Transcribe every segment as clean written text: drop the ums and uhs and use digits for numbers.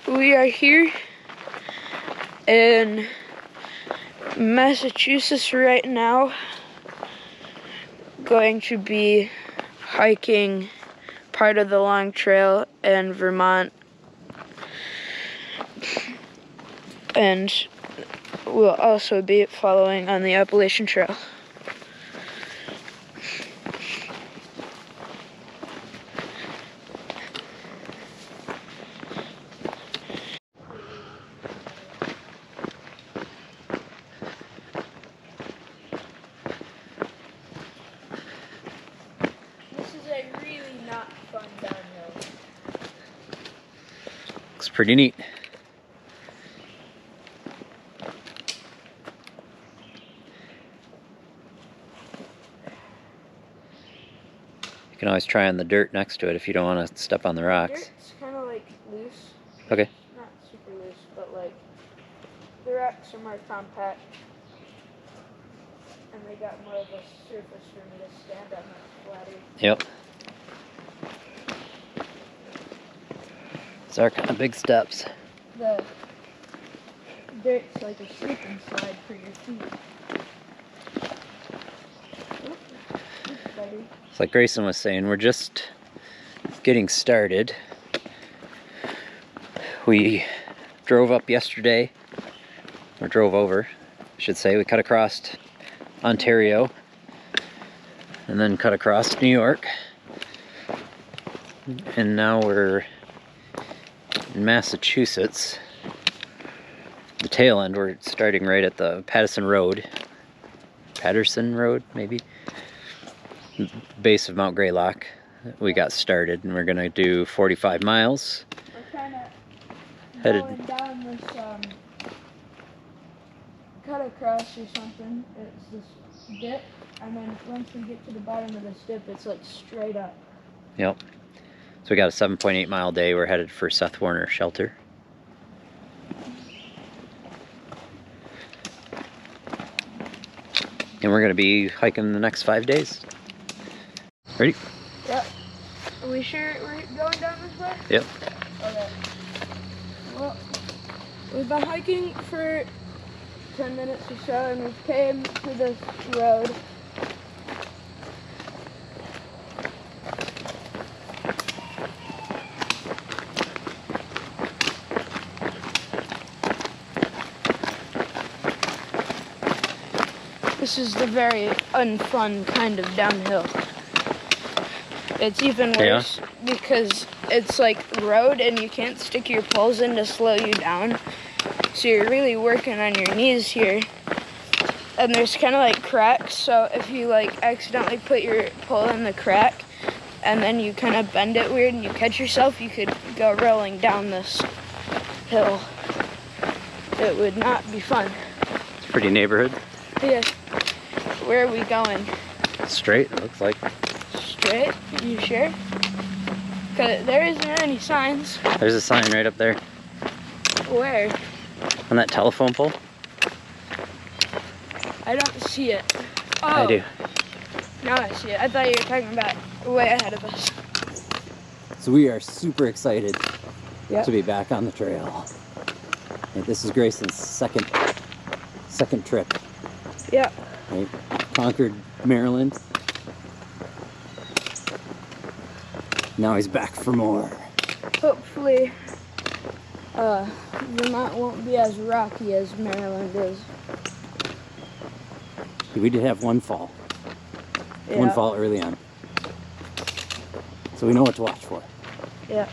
We are here in Massachusetts right now, going to be hiking part of the long trail in Vermont, and we'll also be following on the Appalachian Trail. Looks pretty neat. You can always try on the dirt next to it if you don't want to step on the rocks. Dirt's kind of like loose. Okay. Not super loose, but like the rocks are more compact, and they got more of a surface for me to stand on that's flatter. Yep. These are kind of big steps. The dirt's like a slip and slide for your feet. It's like Grayson was saying, we're just getting started. We drove up yesterday, or drove over, I should say. We cut across Ontario, and then cut across New York. And now we're in Massachusetts. The tail end, we're starting right at the Pattison Road, maybe? Base of Mount Greylock. We got started, and we're gonna do 45 miles. We're kind of Headed going down this cut across or something. It's this dip, and then once we get to the bottom of this dip, it's like straight up. Yep. So we got a 7.8 mile day. We're headed for Seth Warner Shelter. And we're gonna be hiking the next 5 days. Ready? Yep. Are we sure we're going down this way? Yep. Okay. Well, we've been hiking for 10 minutes or so, and we've came to this road. This is the very unfun kind of downhill. It's even worse because it's like road and you can't stick your poles in to slow you down. So you're really working on your knees here. And there's kind of like cracks, so if you like accidentally put your pole in the crack and then you kind of bend it weird and you catch yourself, you could go rolling down this hill. It would not be fun. It's a pretty neighborhood. Yeah. Where are we going? Straight, it looks like. Straight? You sure? Because there isn't any signs. There's a sign right up there. Where? On that telephone pole? I don't see it. Oh. I do. Now I see it. I thought you were talking about way ahead of us. So we are super excited Yep. to be back on the trail. And this is Grayson's second trip. Yep. Right? Conquered Maryland. Now he's back for more. Hopefully, Vermont won't be as rocky as Maryland is. We did have one fall. Yeah. One fall early on. So we know what to watch for. Yeah.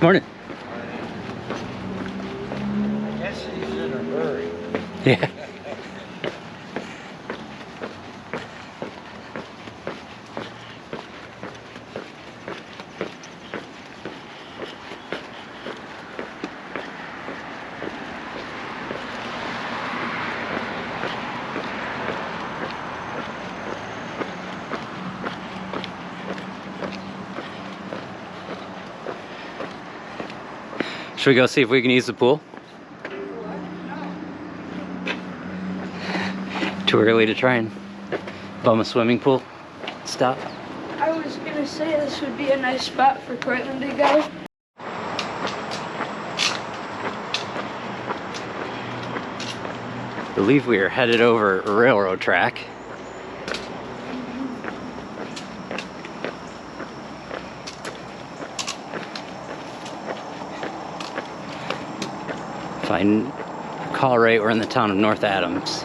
Morning. I guess he's in a hurry. Yeah. Should we go see if we can use the pool? Too early to try and bum a swimming pool stop. I was gonna say this would be a nice spot for Cortland to go. I believe we are headed over a railroad track. If I recall right, we're in the town of North Adams.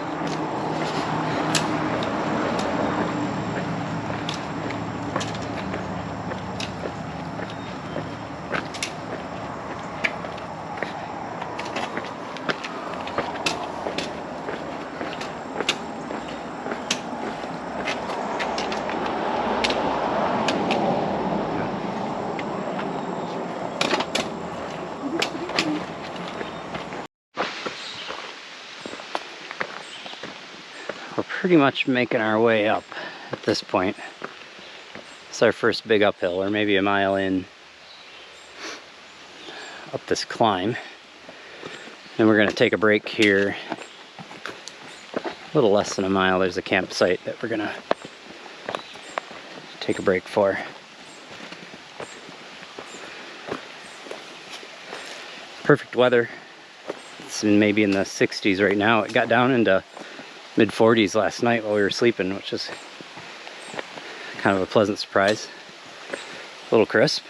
We're pretty much making our way up at this point. It's our first big uphill, or maybe a mile in up this climb. And we're gonna take a break here. A little less than a mile, there's a campsite that we're gonna take a break for. Perfect weather. It's maybe in the 60s right now. It got down into mid-40s last night while we were sleeping, which is kind of a pleasant surprise. A little crisp.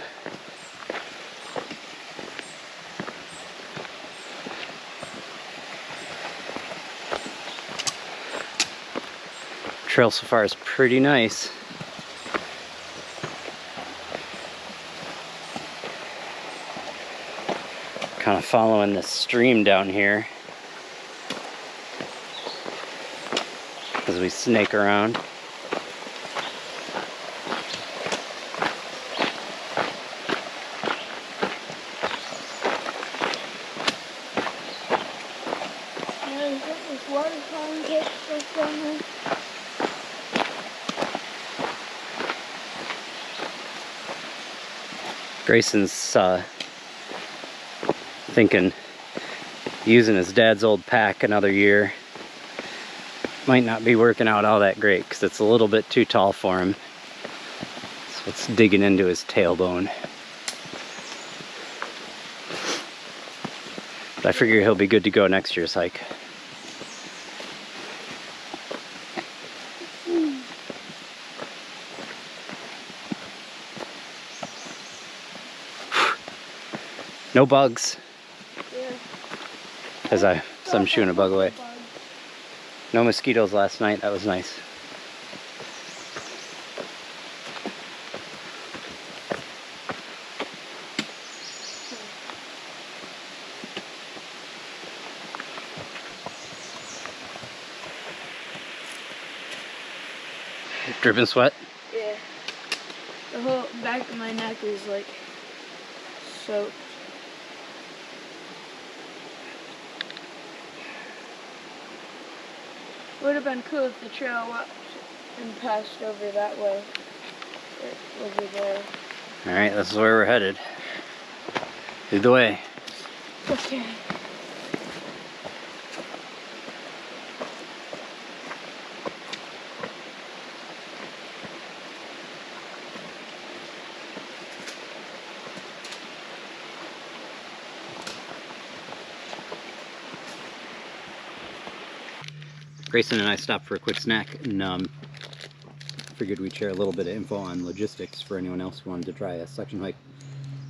Trail so far is pretty nice. Kind of following this stream down here as we snake around. Grayson's thinking using his dad's old pack another year. Might not be working out all that great because it's a little bit too tall for him. So it's digging into his tailbone. But I figure he'll be good to go next year's hike. No bugs. Yeah. As I'm shooing a bug away. No mosquitoes last night, that was nice. Dripping sweat? Yeah. The whole back of my neck is like soaked. Would have been cool if the trail went and passed over that way. Over there. Alright, this is where we're headed. Lead the way. Okay. Grayson and I stopped for a quick snack and figured we'd share a little bit of info on logistics for anyone else who wanted to try a section hike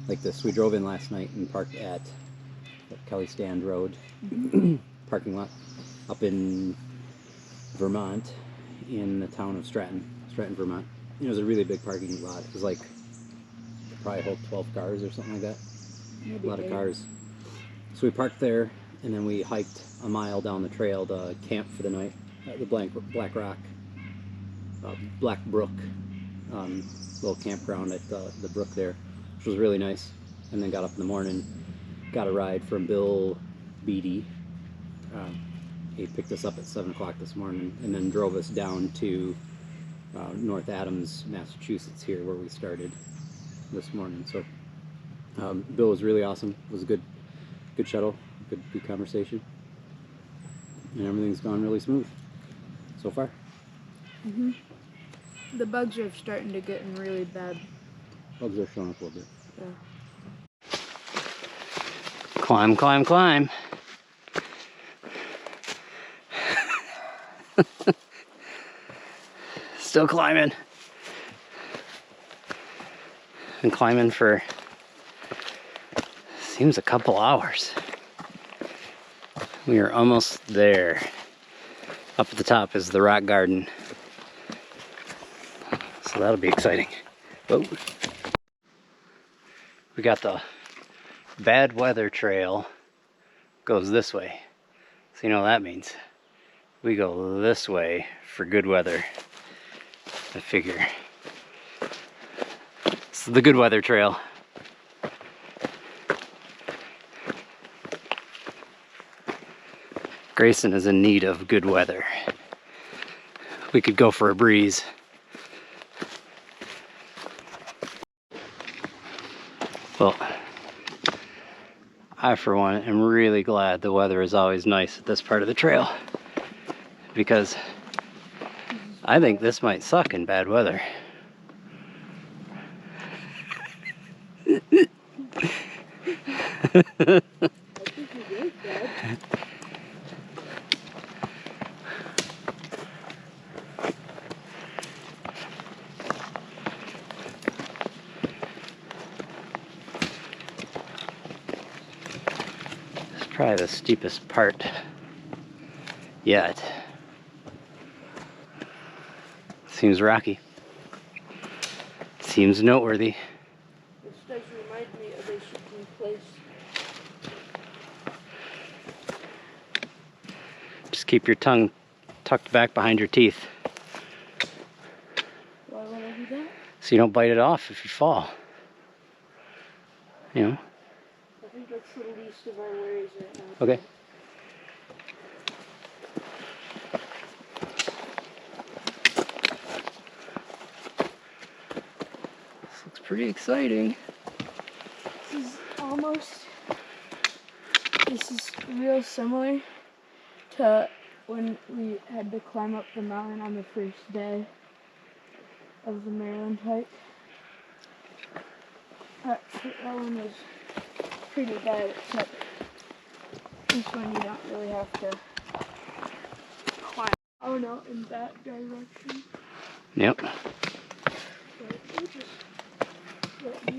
like this. We drove in last night and parked at Kelley Stand Road parking lot up in Vermont in the town of Stratton, Vermont. It was a really big parking lot. It was like probably hold 12 cars or something like that. A lot of cars. So we parked there and then we hiked a mile down the trail to camp for the night at the Black Rock, Black Brook little campground at the brook there, which was really nice. And then got up in the morning, got a ride from Bill Beatty. He picked us up at 7 o'clock this morning and then drove us down to North Adams, Massachusetts, here where we started this morning. So Bill was really awesome. It was a good good shuttle, good conversation, and everything's gone really smooth so far. The bugs are starting to get in really bad. Bugs are showing up a little bit. Yeah. Climb, climb, climb. Still climbing. Been climbing for, seems a couple hours. We are almost there. Up at the top is the rock garden. So that'll be exciting. Whoa. We got the bad weather trail. Goes this way. So you know what that means. We go this way for good weather. I figure. This is the good weather trail. Grayson is in need of good weather. We could go for a breeze. Well, I for one am really glad the weather is always nice at this part of the trail, because I think this might suck in bad weather. Probably the steepest part yet. Seems rocky. Seems noteworthy. This does remind me of a certain place. Just keep your tongue tucked back behind your teeth, Why would I do that? so you don't bite it off if you fall. You know? I think that's the least of our worries right now. Okay. This looks pretty exciting. This is real similar to when we had to climb up the mountain on the first day of the Maryland hike. That one was pretty bad, except this one you don't really have to climb. Oh no, in that direction. Yep.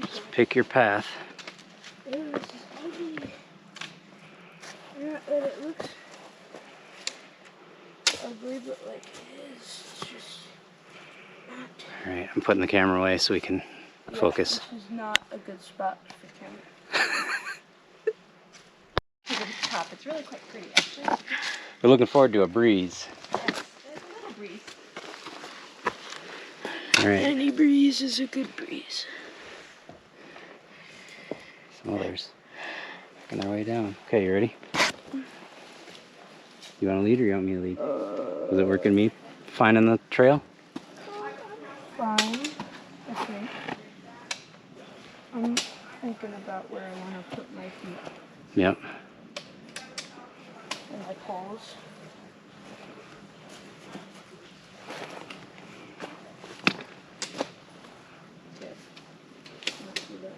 Just pick your path. Ew, this is ugly. Yeah, it looks ugly, but like it is. It's just not. Alright, I'm putting the camera away so we can focus. This is not a good spot for camera. To the top, it's really quite pretty actually. We're looking forward to a breeze. Yes, there's a little breeze. Alright. Any breeze is a good breeze. Some others working their way down. Okay, you ready? You want to lead or you want me to lead? Was it working me finding the trail? Fine, I think. I'm thinking about where I want to put my feet Yep. and my paws. Okay. Let's do that.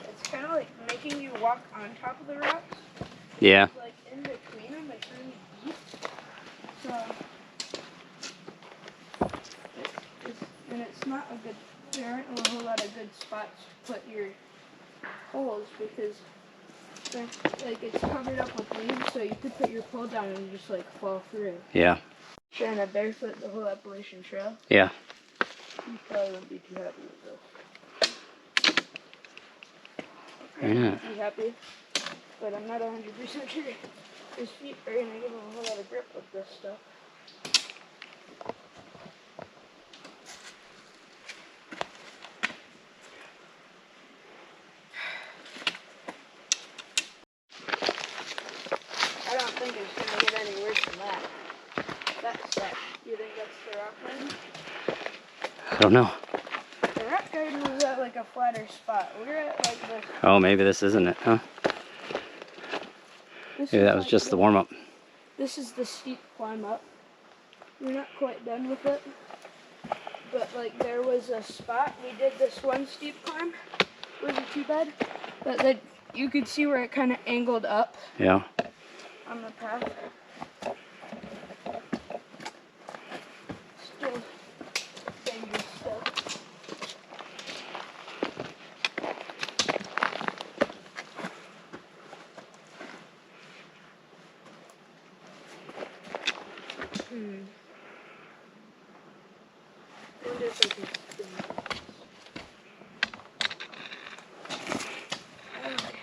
It's kind of like making you walk on top of the rocks. Yeah. Like in between them, it's really deep. So, it's not a good, there aren't a whole lot of good spots to put your poles because they're, like it's covered up with leaves, so you could put your pole down and just like fall through. Yeah. Trying to barefoot the whole Appalachian Trail, Yeah. you probably wouldn't be too happy with this. Why not? Be happy, but I'm not 100% sure his feet are gonna give him a whole lot of grip with this stuff. I don't know. The rock garden was at like a flatter spot. We were at like this. Oh, maybe this isn't it, huh? Maybe that was just the warm-up. This is the steep climb up. We're not quite done with it. But like there was a spot. We did this one steep climb. Wasn't too bad. But then you could see where it kind of angled up. Yeah. On the path. Still dangerous stuff. Wonder if I can spin this. Okay.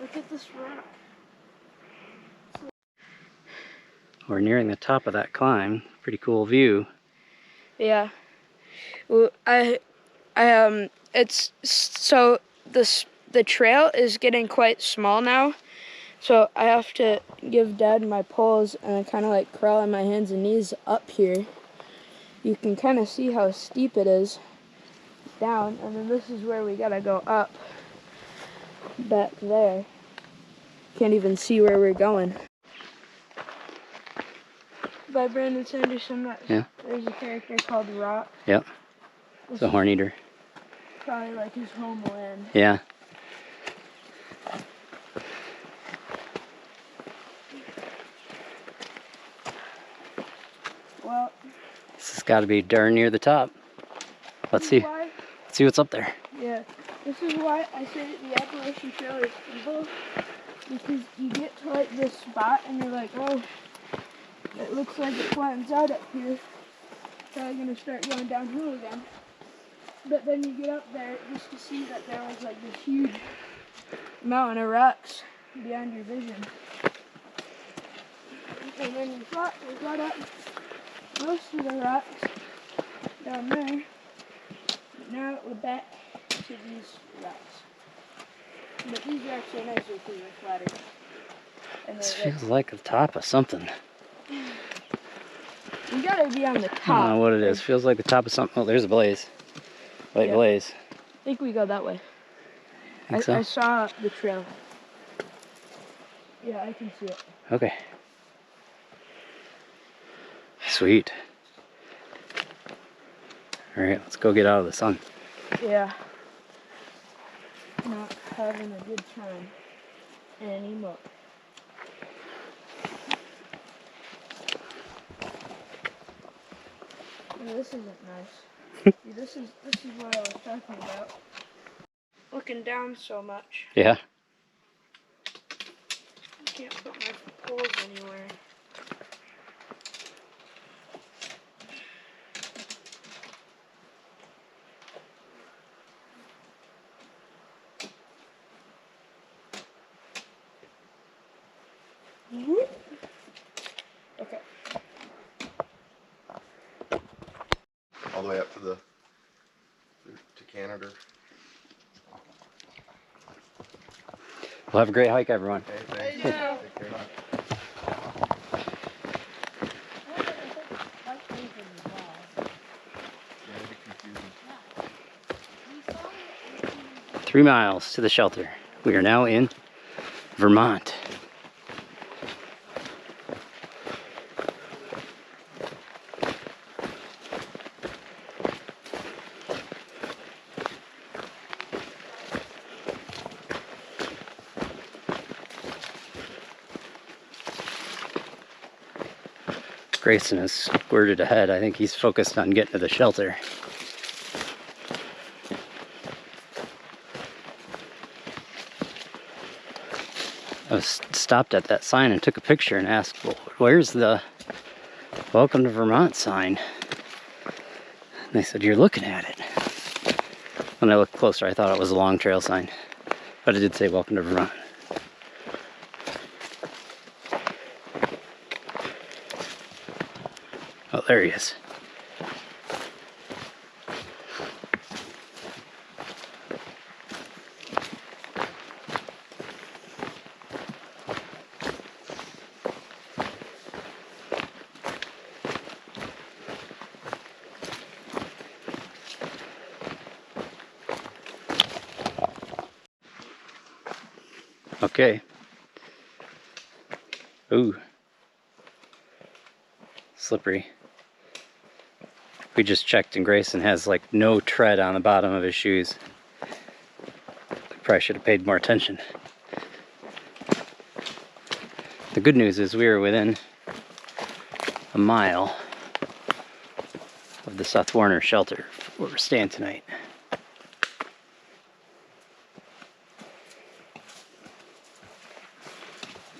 Look at this rock. We're nearing the top of that climb. Pretty cool view. Yeah. Well, it's so the trail is getting quite small now, so I have to give Dad my poles and I kind of like crawl on my hands and knees up here. You can kind of see how steep it is down, and then this is where we gotta go up. Back there. Can't even see where we're going. By Brandon Sanderson, Yeah. There's a character called Rock. Yep. It's a horn eater. Probably like his homeland. Yeah. Well, This has got to be darn near the top. Let's see. Let's see what's up there. Yeah. This is why I say the Appalachian Trail is evil. Because you get to like this spot and you're like, oh, it looks like it flattens out up here. Probably gonna start going downhill again. But then you get up there just to see that there was like this huge mountain of rocks beyond your vision. And then we got up most of the rocks down there. But now we're back to these rocks. But these rocks are nicer because they're flatter. And This they're feels like the top of something. You gotta be on the I top. don't know what it is. Feels like the top of something. Oh, there's a blaze. White Yeah. blaze. I think we go that way. Think so? I saw the trail. Yeah, I can see it. Okay. Sweet. All right, let's go get out of the sun. Yeah. Not having a good time anymore. Yeah, this isn't nice. See, this is what I was talking about. Looking down so much. Yeah. I can't put my poles anywhere. Okay. All the way up to Canada. Well, have a great hike, everyone. Okay, thanks. Yeah. Take care. Yeah, it'd be confusing. 3 miles to the shelter. We are now in Vermont. Grayson has squirted ahead. I think he's focused on getting to the shelter. I was stopped at that sign and took a picture and asked, well, where's the Welcome to Vermont sign? And they said, you're looking at it. When I looked closer, I thought it was a Long Trail sign, but it did say Welcome to Vermont. Oh, there he is. Okay. Ooh. Slippery. We just checked and Grayson has like no tread on the bottom of his shoes. Probably should have paid more attention. The good news is we were within a mile of the Seth Warner shelter where we're staying tonight.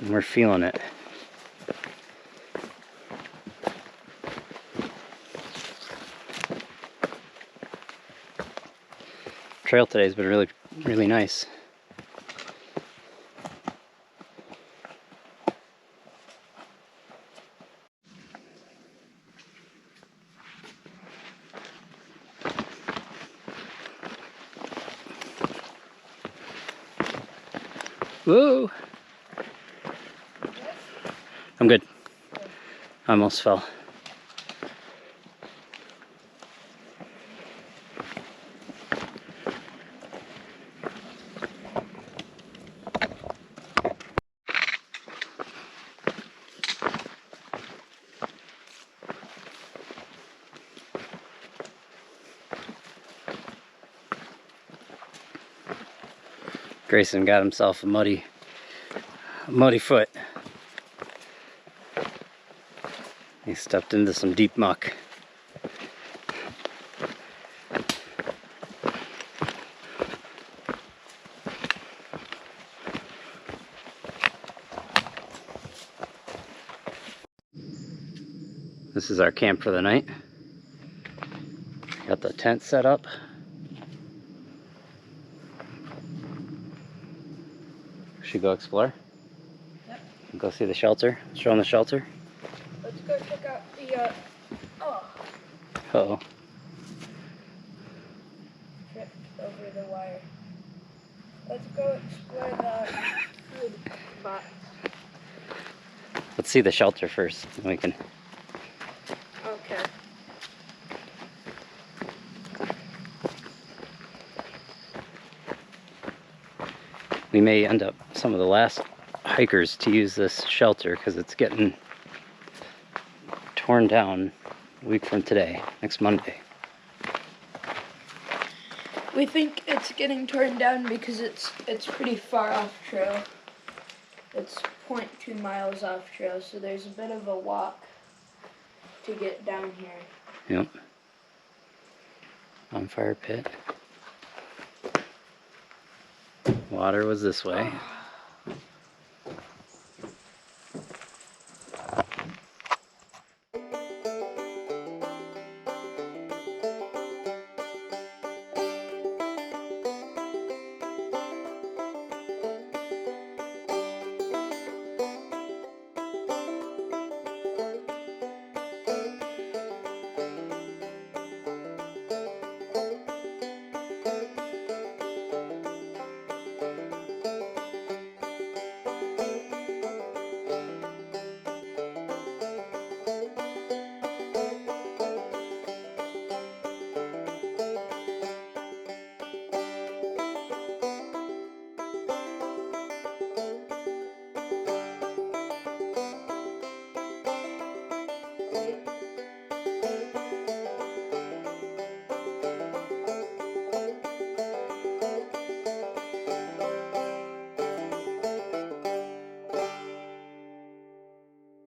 And we're feeling it. Trail today's been really nice. Whoa! I'm good. I almost fell. Grayson got himself a muddy foot. He stepped into some deep muck. This is our camp for the night. Got the tent set up. Should go explore? Yep. Go see the shelter? Show them the shelter? Let's go check out the, Uh-oh. tripped over the wire. Let's go explore the food box. Let's see the shelter first, and we can... Okay. We may end up some of the last hikers to use this shelter because it's getting torn down a week from today, next Monday. We think it's getting torn down because it's pretty far off trail. It's 0.2 miles off trail, so there's a bit of a walk to get down here. Yep. Bonfire pit. Water was this way.